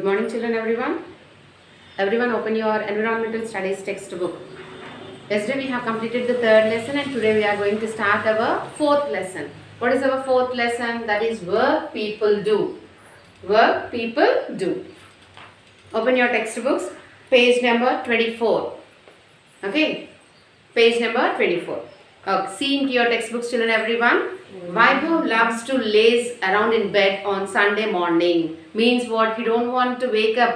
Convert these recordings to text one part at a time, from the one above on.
morning children everyone. Everyone open your environmental studies textbook. Yesterday we have completed the third lesson and today we are going to start our fourth lesson. What is our fourth lesson? That is work people do. Work people do. Open your textbooks. Page number 24. Okay. Page number 24. Okay. See into your textbooks children everyone. Vaibhav loves to laze around in bed on Sunday morning. Means what? He don't want to wake up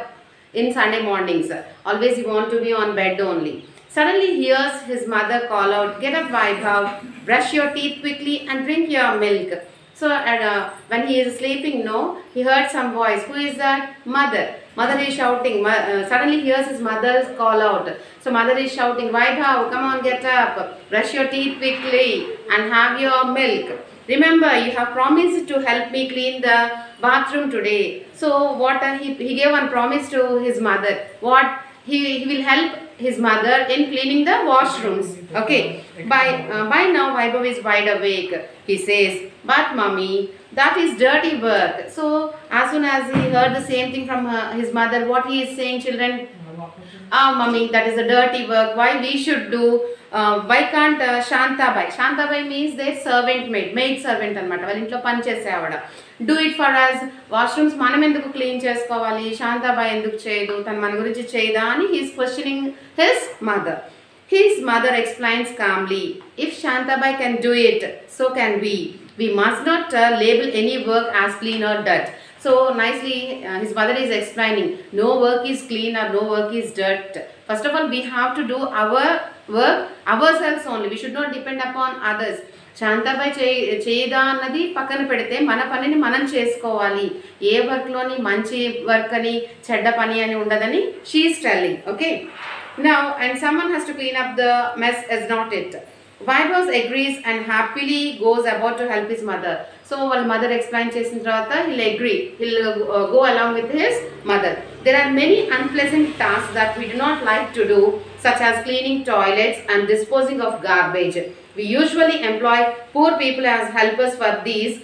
in Sunday mornings. Always he want to be on bed only. Suddenly hears his mother call out, "Get up Vaibhav, brush your teeth quickly and drink your milk." So when he is sleeping, he heard some voice. Who is that? Mother. Mother is shouting. Suddenly hears his mother's call out. So mother is shouting, "Vaibhav, come on, get up, brush your teeth quickly and have your milk. Remember, you have promised to help me clean the bathroom today." So what he gave one promise to his mother. What? He will help his mother in cleaning the washrooms. Okay. By now Vaibhav is wide awake. He says, "But mommy, that is dirty work." So as soon as he heard the same thing from his mother, what he is saying, children? Mommy, that is a dirty work. Why we should do? Why can't Shantabai? Shantabai means their servant maid servant anamata. Valli intlo pani chese avada. Do it for us. Washrooms manam enduku clean chesukovali? Shantabai enduku cheyedu? Tan mana gurinchi cheyada ani he is questioning his mother. His mother explains calmly, "If Shantabai can do it, so can we. We must not label any work as clean or dirt." So nicely his mother is explaining, no work is clean or no work is dirt. First of all, we have to do our work ourselves only. We should not depend upon others. Shantabai చేయదా అన్నది పక్కన పెడితే మన పనిని మనం చేసుకోవాలి. ఏ వర్క్లోని మంచి work అని చెడ్డ పని అని ఉండదని she is telling. Okay. Now, and someone has to clean up the mess, is not it? Vaibhav agrees and happily goes about to help his mother. So while mother explains chesin tarvata, he'll agree. He'll go along with his mother. There are many unpleasant tasks that we do not like to do, such as cleaning toilets and disposing of garbage. We usually employ poor people as helpers for these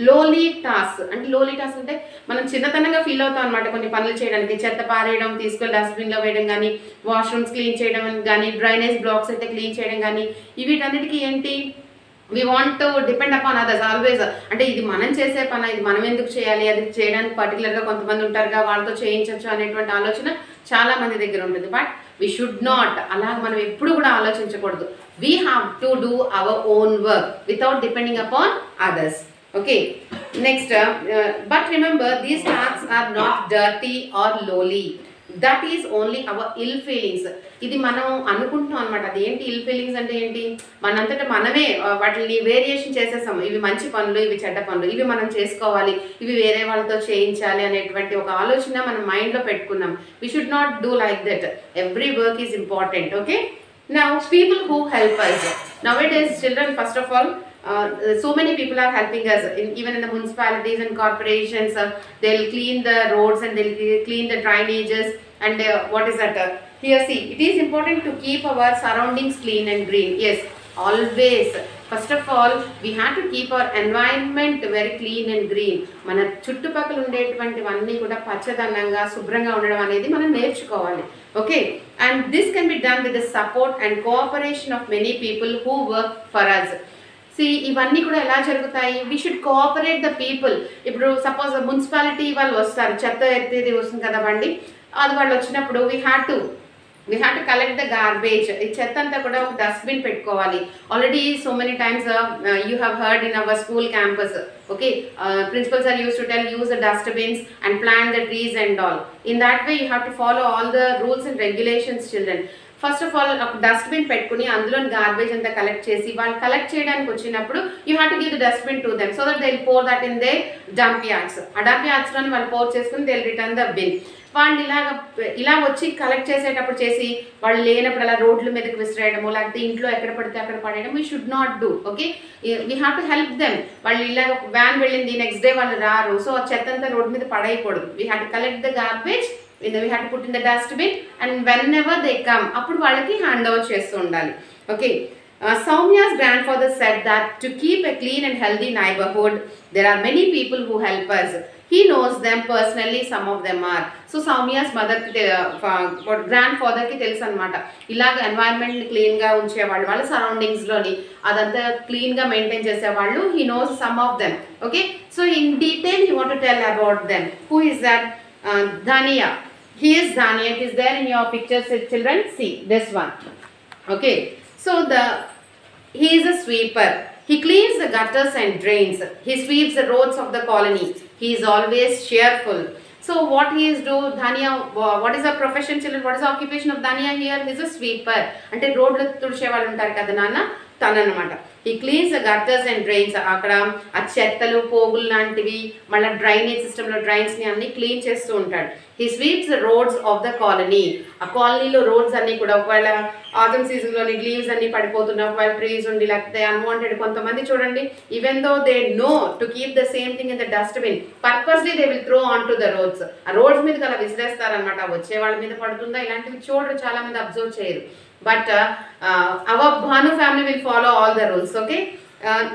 lowly task. అంటే lowly task అంటే మనం చిన్నతనంగా feel అవుతాం అనమాట కొన్ని పనులు చేయడానికి. చెత్త పారేయడం, తీసుకెళ్ళి డస్ట్బిన్లో వేయడం కానీ, వాష్రూమ్స్ క్లీన్ చేయడం కానీ, డ్రైనేజ్ బ్లాక్స్ అయితే క్లీన్ చేయడం కానీ, వీటన్నిటికీ ఏంటి, we want to depend upon others always. అంటే ఇది మనం చేసే పని, ఇది మనం ఎందుకు చేయాలి, అది చేయడానికి పర్టికులర్గా కొంతమంది ఉంటారుగా, వాళ్ళతో చేయించవచ్చు అనేటువంటి ఆలోచన చాలా మంది దగ్గర ఉంటుంది. బట్ we should not, అలా మనం ఎప్పుడు కూడా ఆలోచించకూడదు. We have to do our own work without depending upon others. Okay. Next, but remember, these tasks are not dirty or lowly. That is only our ill feelings. ఇది మనం అనుకుంటున్నాం అనమాట. అది ఏంటి ఇల్ ఫీలింగ్స్ అంటే ఏంటి, మనంతటా మనమే వాటిని వేరియేషన్ చేసేసాము. ఇవి మంచి పనులు, ఇవి చెడ్డ పనులు, ఇవి మనం చేసుకోవాలి, ఇవి వేరే వాళ్ళతో చేయించాలి అనేటువంటి ఒక ఆలోచన మనం మైండ్లో పెట్టుకున్నాం. We should not do like that. Every work is important. Okay. Now, people who help us. Nowadays, children, first of all, so many people are helping us, even in the municipalities and corporations. They'll clean the roads and they'll clean the drainages and what is that? Here see, it is important to keep our surroundings clean and green. Yes, always. First of all, we have to keep our environment very clean and green. మన చుట్టుపక్కల ఉండేటువంటివన్నీ కూడా పచ్చదనంగా శుభ్రంగా ఉండడం అనేది మనం నేర్చుకోవాలి. Okay. And this can be done with the support and cooperation of many people who work for us. ఇవన్నీ కూడా ఎలా జరుగుతాయి? We should cooperate the people. ఇప్పుడు సపోజ్ మున్సిపాలిటీ వాళ్ళు వస్తారు, చెత్త ఎత్తేది వస్తుంది కదా బండి, అది వాళ్ళు వచ్చినప్పుడు we have to collect the garbage. ఈ చెత్త అంతా కూడా ఒక డస్ట్బిన్ పెట్టుకోవాలి. Already so many times you have heard in our school campus. Okay, principals are used to tell, use the dustbins and plant the trees and all. In that way you have to follow all the rules and regulations, children. First of all ఒక dustbin పెట్టుకుని అందులో garbage అంతా collect చేసి, వాళ్ళు collect చేయడానికి వచ్చినప్పుడు you have to give the dustbin to them so that they will pour that in they dump yards. ఆ డంప్ యార్డ్స్లోని వాళ్ళు పోర్ చేసుకుని they will return the bin. వాళ్ళు ఇలా వచ్చి కలెక్ట్ చేసేటప్పుడు చేసి వాళ్ళు లేనప్పుడు అలా రోడ్ల మీదకి విసిరేయడము, లేకపోతే ఇంట్లో ఎక్కడ పడితే అక్కడ పడేయడం we should not do. Okay. We have to help them. వాళ్ళు ఇలా వ్యాన్ వెళ్ళింది, నెక్స్ట్ డే వాళ్ళు రారు, సో ఆ చెత్త అంతా రోడ్ మీద పడేయకూడదు. We have to collect the garbage, we have to put in the dustbin and whenever they come, appudu vallaki hand over chestu undali. Okay. Soumya's grandfather said that to keep a clean and healthy neighborhood, there are many people who help us. He knows them personally, some of them are. So Soumya's mother, grandfather ki telusu anamata. Ilaga environment ni clean ga unche vallu, వాళ్ళ surroundings loni adanతా clean ga maintain chese vallu. He knows some of them. Okay, so in detail he want to tell about them. Who is that? Dhania. He is Dhania. It is there in your pictures, children. See this one. Okay, so he is a sweeper. He cleans the gutters and drains. He sweeps the roads of the colony. He is always cheerful. So what he is do, Dhania, what is the profession, children? What is the occupation of Dhania here? He is a sweeper. Ante road lu tudche vallu untaru kada nanna, tananamata. He cleans the gutters and drains. Akkada aa chettalu pogulu lantivi malla drainage system lo drains ni anni clean chestu untadu. He sweeps the roads of the colony. A colony lo roads anni kuda okala autumn season lo leaves anni padipotuna okala trees undi lakte unwanted kontamandi chudandi, even though they know to keep the same thing in the dustbin, purposely they will throw onto the roads. A roads మీద కల విసిరేస్తారు అన్నమాట, వచ్చే వాళ్ళ మీద పడుతుందా ఇలాంటివి చూడరు, చాలా మంది అబ్జర్వ్ చేయరు. But our Bhanu family will follow all the rules. Okay,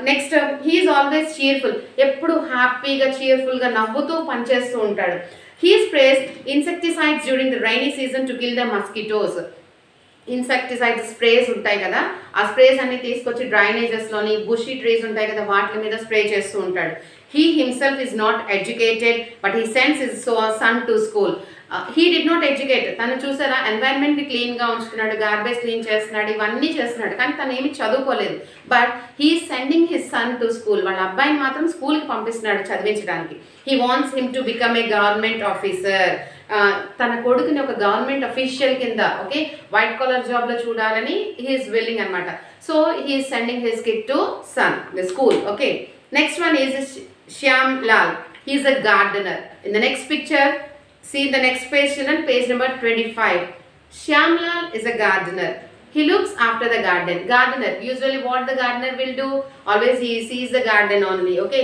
next he is always cheerful. ఎప్పుడు హ్యాపీగా cheerfulగా నవ్వుతూ పనిచేస్తూ ఉంటాడు. He sprays insecticides during the rainy season to kill the mosquitoes. Insecticides sprays ఉంటాయి కదా, ఆ స్ప్రేస్ అన్ని తీసుకొచ్చి డ్రైనేజెస్లోని బుషీ ట్రీస్ ఉంటాయి కదా వాటి మీద స్ప్రే చేస్తూ ఉంటాడు. He himself is not educated, but he sends his son to school. He did not educate. తను చూసారా ఎన్వైరన్మెంట్ని క్లీన్గా ఉంచుతున్నాడు, గార్బేజ్ క్లీన్ చేస్తున్నాడు, ఇవన్నీ చేస్తున్నాడు, కానీ తను ఏమి చదువుకోలేదు. But he sending his son to school. వాళ్ళ అబ్బాయిని మాత్రం స్కూల్కి పంపిస్తున్నాడు చదివించడానికి. He wants him to become a government officer. తన కొడుకుని ఒక గవర్నమెంట్ అఫీషియల్ కింద, ఓకే, వైట్ కాలర్ జాబ్లో చూడాలని హీఈస్ విల్లింగ్ అనమాట. So he's sending his kid to son the school. Okay, next one is Shyam Lal. He is a gardener. In the next picture, see the next page, children, page number 25. Shyam Lal is a gardener. He looks after the garden. Gardener, usually what the gardener will do, always he sees the garden only. Okay,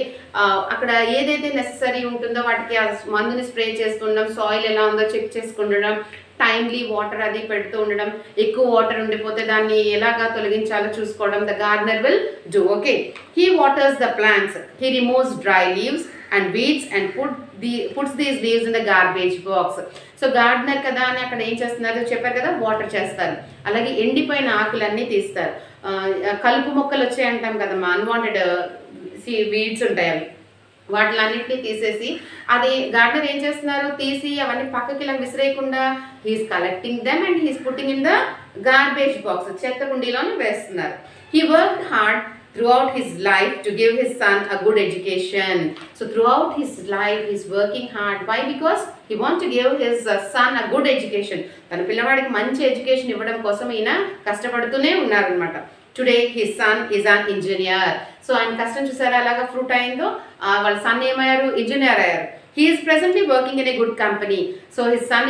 అక్కడ ఏదైతే necessary ఉంటుందో వాటికి మందుని spray చేస్తుండడం, soil ఎలా ఉందో check చేసుకుండడం, timely water అది పెడుతూ ఉండడం, ఎక్కువ వాటర్ ఉండిపోతే దాన్ని ఎలాగా తొలగించాలో చూసుకోవడం the gardener will do. Okay, he waters the plants, he removes dry leaves and weeds and puts these leaves in the garbage box. So gardener కదా అని అక్కడ ఏం చేస్తున్నారు చెప్పారు కదా, వాటర్ చేస్తారు, అలాగే ఎండిపోయిన ఆకులన్నీ తీస్తారు. కలుపు మొక్కలు వచ్చాయి అంటాం కదమ్మా, అన్వాంటెడ్ వీడ్స్ ఉంటాయి, అవి వాటిలన్నింటినీ తీసేసి అది గార్డెనర్ ఏం చేస్తున్నారు, తీసి అవన్నీ పక్కకి ఇలా విసిరేయకుండా he's collecting them and he's putting in the garbage box, చెత్త కుండీలోనే వేస్తున్నారు. He worked hard throughout his life to give his son a good education. So throughout his life he is working hard. Why? Because he wants to give his son a good education. తన పిల్లవాడికి మంచి education ఇవ్వడం కోసం ఈయన కష్టపడుతూనే ఉన్నారనమాట. Today his son is an engineer. So ఆయన కష్టం చూసారా అలాగా ఫ్రూట్ అయిందో, వాళ్ళ సన్ ఏమయ్యారు, ఇంజనీర్ అయ్యారు. He is presently working in a good company. So his son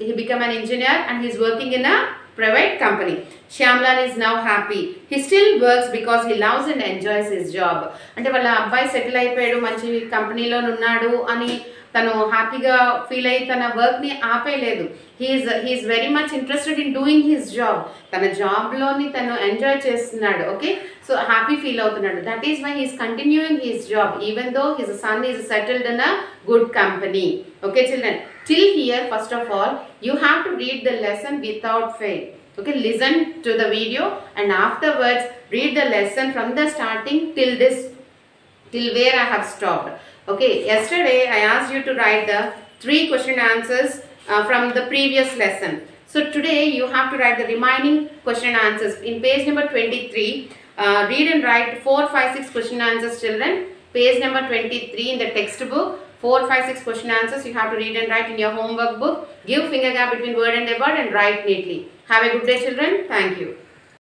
he become an engineer and he is working in a private company. Shyam Lal is now happy. He still works because he loves and enjoys his job. అంటే వాళ్ళ అబ్బాయి settle అయిపోయాడు, మంచి కంపెనీలో ఉన్నాడు అని తను హ్యాపీగా ఫీల్ అయ్యి తన వర్క్ని ఆపేయలేదు. He's very much interested in doing his job. తన జాబ్లోని తను ఎంజాయ్ చేస్తున్నాడు. ఓకే, సో హ్యాపీ ఫీల్ అవుతున్నాడు. That is why he's continuing his job even though his son is settled in a good company. Okay children, till here first of all you have to read the lesson without fail. Okay, listen to the video and afterwards read the lesson from the starting till where I have stopped. Okay, yesterday I asked you to write the 3 question answers from the previous lesson. So today you have to write the remaining question answers in page number 23. Read and write 4, 5, 6 question answers, children. Page number 23 in the textbook. 4, 5, 6 question answers you have to read and write in your homework book. Give finger gap between word and a word and write neatly. Have a good day, children. Thank you.